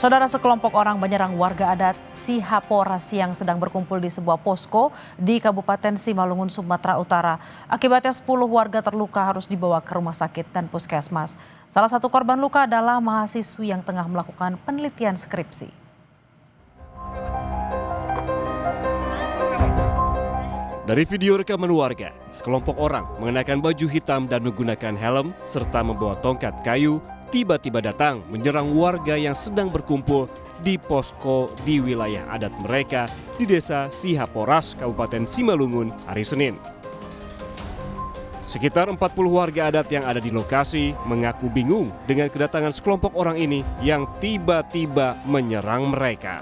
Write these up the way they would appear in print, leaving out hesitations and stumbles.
Saudara, sekelompok orang menyerang warga adat Sihaporas yang sedang berkumpul di sebuah posko di Kabupaten Simalungun, Sumatera Utara. Akibatnya 10 warga terluka harus dibawa ke rumah sakit dan puskesmas. Salah satu korban luka adalah mahasiswi yang tengah melakukan penelitian skripsi. Dari video rekaman warga, sekelompok orang mengenakan baju hitam dan menggunakan helm serta membawa tongkat kayu tiba-tiba datang menyerang warga yang sedang berkumpul di posko di wilayah adat mereka di desa Sihaporas, Kabupaten Simalungun hari Senin. Sekitar 40 warga adat yang ada di lokasi mengaku bingung dengan kedatangan sekelompok orang ini yang tiba-tiba menyerang mereka.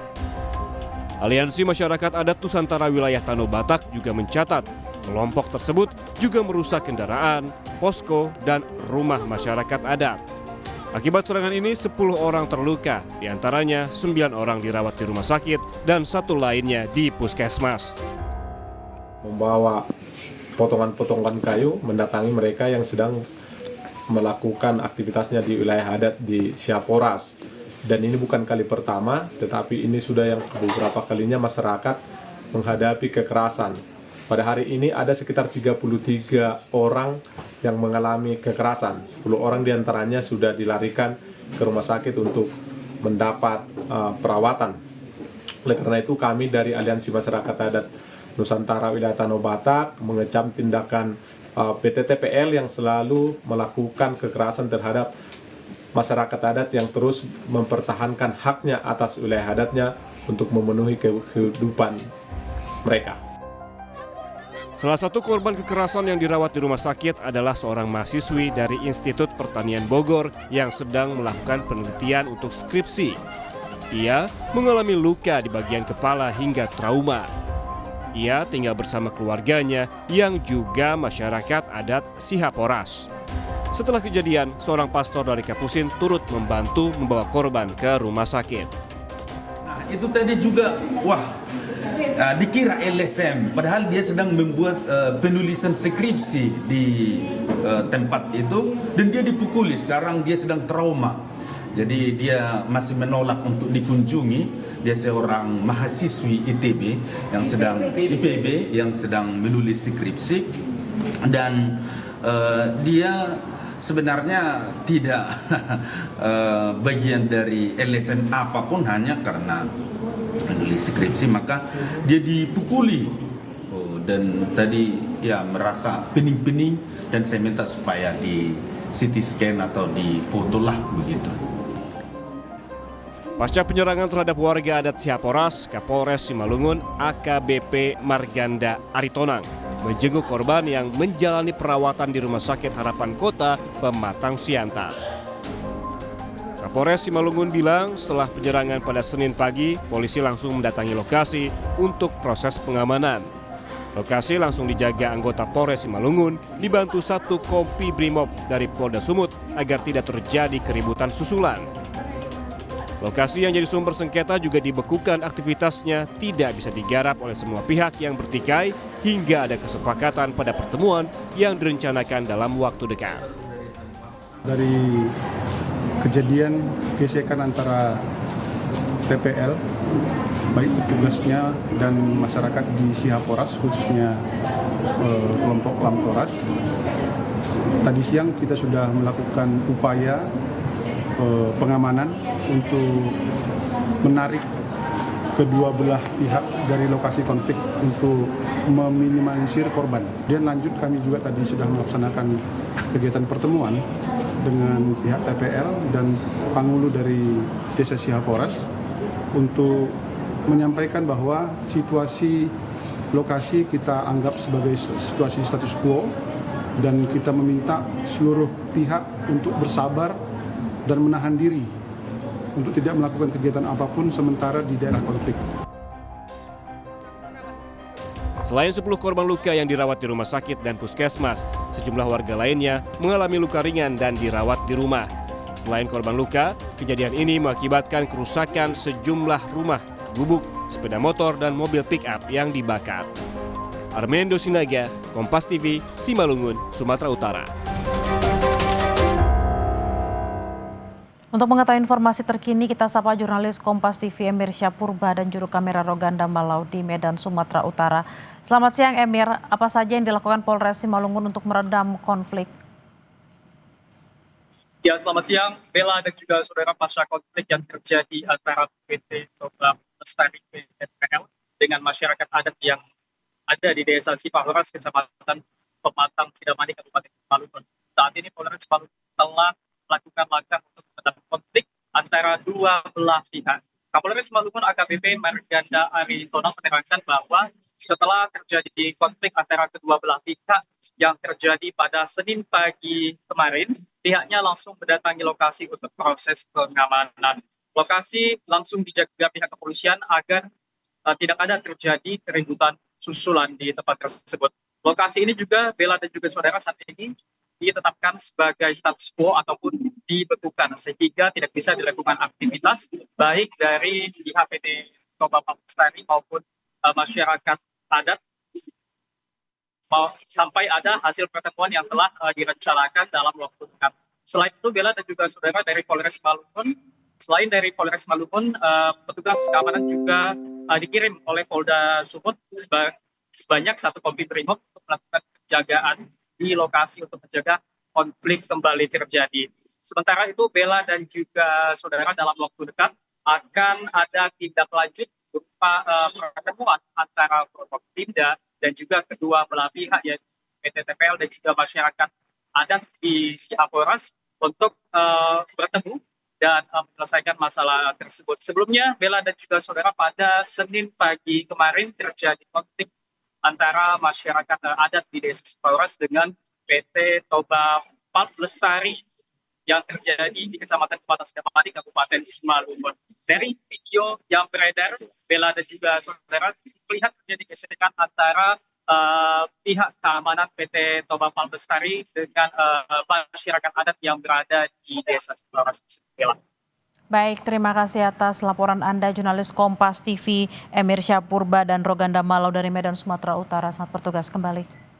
Aliansi Masyarakat Adat Nusantara Wilayah Tanah Batak juga mencatat kelompok tersebut juga merusak kendaraan, posko, dan rumah masyarakat adat. Akibat serangan ini 10 orang terluka, diantaranya 9 orang dirawat di rumah sakit dan 1 lainnya di puskesmas. Membawa potongan-potongan kayu mendatangi mereka yang sedang melakukan aktivitasnya di wilayah adat di Sihaporas. Dan ini bukan kali pertama, tetapi ini sudah yang beberapa kalinya masyarakat menghadapi kekerasan. Pada hari ini ada sekitar 33 orang yang mengalami kekerasan. 10 orang diantaranya sudah dilarikan ke rumah sakit untuk mendapat perawatan. Oleh karena itu kami dari Aliansi Masyarakat Adat Nusantara Wilayah Tanah Batak mengecam tindakan PT TPL yang selalu melakukan kekerasan terhadap masyarakat adat yang terus mempertahankan haknya atas wilayah adatnya untuk memenuhi kehidupan mereka. Salah satu korban kekerasan yang dirawat di rumah sakit adalah seorang mahasiswi dari Institut Pertanian Bogor yang sedang melakukan penelitian untuk skripsi. Ia mengalami luka di bagian kepala hingga trauma. Ia tinggal bersama keluarganya yang juga masyarakat adat Sihaporas. Setelah kejadian, seorang pastor dari Kapusin turut membantu membawa korban ke rumah sakit. Nah, itu tadi juga, dikira LSM, padahal dia sedang membuat penulisan skripsi di tempat itu, dan dia dipukuli. Sekarang dia sedang trauma, jadi dia masih menolak untuk dikunjungi. Dia seorang mahasiswi ITB yang IPB yang sedang menulis skripsi, dan dia sebenarnya tidak bagian dari LSM apapun, hanya karena menulis skripsi maka dia dipukuli. Dan tadi ya merasa pening-pening, dan saya minta supaya di CT scan atau di foto lah begitu. Pasca penyerangan terhadap warga adat Sihaporas, Kapolres Simalungun AKBP Marganda Aritonang menjenguk korban yang menjalani perawatan di Rumah Sakit Harapan Kota, Pematang Siantar. Kapolres Simalungun bilang setelah penyerangan pada Senin pagi, polisi langsung mendatangi lokasi untuk proses pengamanan. Lokasi langsung dijaga anggota Polres Simalungun dibantu 1 Kompi Brimob dari Polda Sumut agar tidak terjadi keributan susulan. Lokasi yang jadi sumber sengketa juga dibekukan aktivitasnya, tidak bisa digarap oleh semua pihak yang bertikai hingga ada kesepakatan pada pertemuan yang direncanakan dalam waktu dekat. Dari kejadian gesekan antara TPL, baik petugasnya dan masyarakat di Sihaporas, khususnya kelompok Lamtoras, tadi siang kita sudah melakukan upaya pengamanan untuk menarik kedua belah pihak dari lokasi konflik untuk meminimalisir korban. Dan lanjut kami juga tadi sudah melaksanakan kegiatan pertemuan dengan pihak TPL dan Pangulu dari Desa Sihaporas untuk menyampaikan bahwa situasi lokasi kita anggap sebagai situasi status quo, dan kita meminta seluruh pihak untuk bersabar dan menahan diri untuk tidak melakukan kegiatan apapun sementara di daerah konflik. Selain 10 korban luka yang dirawat di rumah sakit dan puskesmas, sejumlah warga lainnya mengalami luka ringan dan dirawat di rumah. Selain korban luka, kejadian ini mengakibatkan kerusakan sejumlah rumah, gubuk, sepeda motor, dan mobil pick-up yang dibakar. Armendo Sinaga, Kompas TV, Simalungun, Sumatera Utara. Untuk mengetahui informasi terkini, kita sapa jurnalis Kompas TV Emir Syahpurba dan juru kamera Roganda Malau di Medan, Sumatera Utara. Selamat siang Emir, apa saja yang dilakukan Polres Simalungun untuk meredam konflik? Ya, selamat siang, Bella dan juga saudara. Pasca konflik yang terjadi antara PT Toba Lestari PTPL dengan masyarakat adat yang ada di Desa Sipahoras, Kecamatan Pematang, Sidamani, Kabupaten Simalungun. Saat ini Polres Simalungun telah melakukan langkah untuk meredam konflik antara dua belah pihak. Kapolres Simalungun AKBP Marganda Aritonang menerangkan bahwa setelah terjadi konflik antara kedua belah pihak yang terjadi pada Senin pagi kemarin, pihaknya langsung mendatangi lokasi untuk proses pengamanan. Lokasi langsung dijaga pihak kepolisian agar tidak ada terjadi keributan susulan di tempat tersebut. Lokasi ini juga, Bella dan juga saudara, saat ini ditetapkan sebagai status quo ataupun dibekukan sehingga tidak bisa dilakukan aktivitas baik dari pihak PT Toba Lestari maupun masyarakat adat sampai ada hasil pertemuan yang telah direncanakan dalam waktu dekat. Selain itu, Bella dan juga saudara, dari Polres Simalungun, selain dari Polres Simalungun, petugas keamanan juga dikirim oleh Polda Sumut sebanyak 1 kompi brimob untuk melakukan penjagaan di lokasi untuk mencegah konflik kembali terjadi. Sementara itu, Bella dan juga saudara, dalam waktu dekat akan ada tindak lanjut berupa pertemuan antara Forkopimda dan juga kedua belah pihak, yaitu PT TPL dan juga masyarakat adat di Sihaporas untuk bertemu dan menyelesaikan masalah tersebut. Sebelumnya, Bella dan juga saudara, pada Senin pagi kemarin terjadi konflik antara masyarakat adat di Desa Sihaporas dengan PT Toba Lestari yang terjadi di Kecamatan Pematang Sidamani, Kabupaten Simalungun. Dari video yang beredar, Bella dan juga saudara, terlihat terjadi gesekan antara pihak keamanan PT Toba Lestari dengan masyarakat adat yang berada di Desa Sihaporas. Baik, terima kasih atas laporan Anda, jurnalis Kompas TV Emir Syahpurba dan Roganda Malau dari Medan, Sumatera Utara. Selamat bertugas kembali.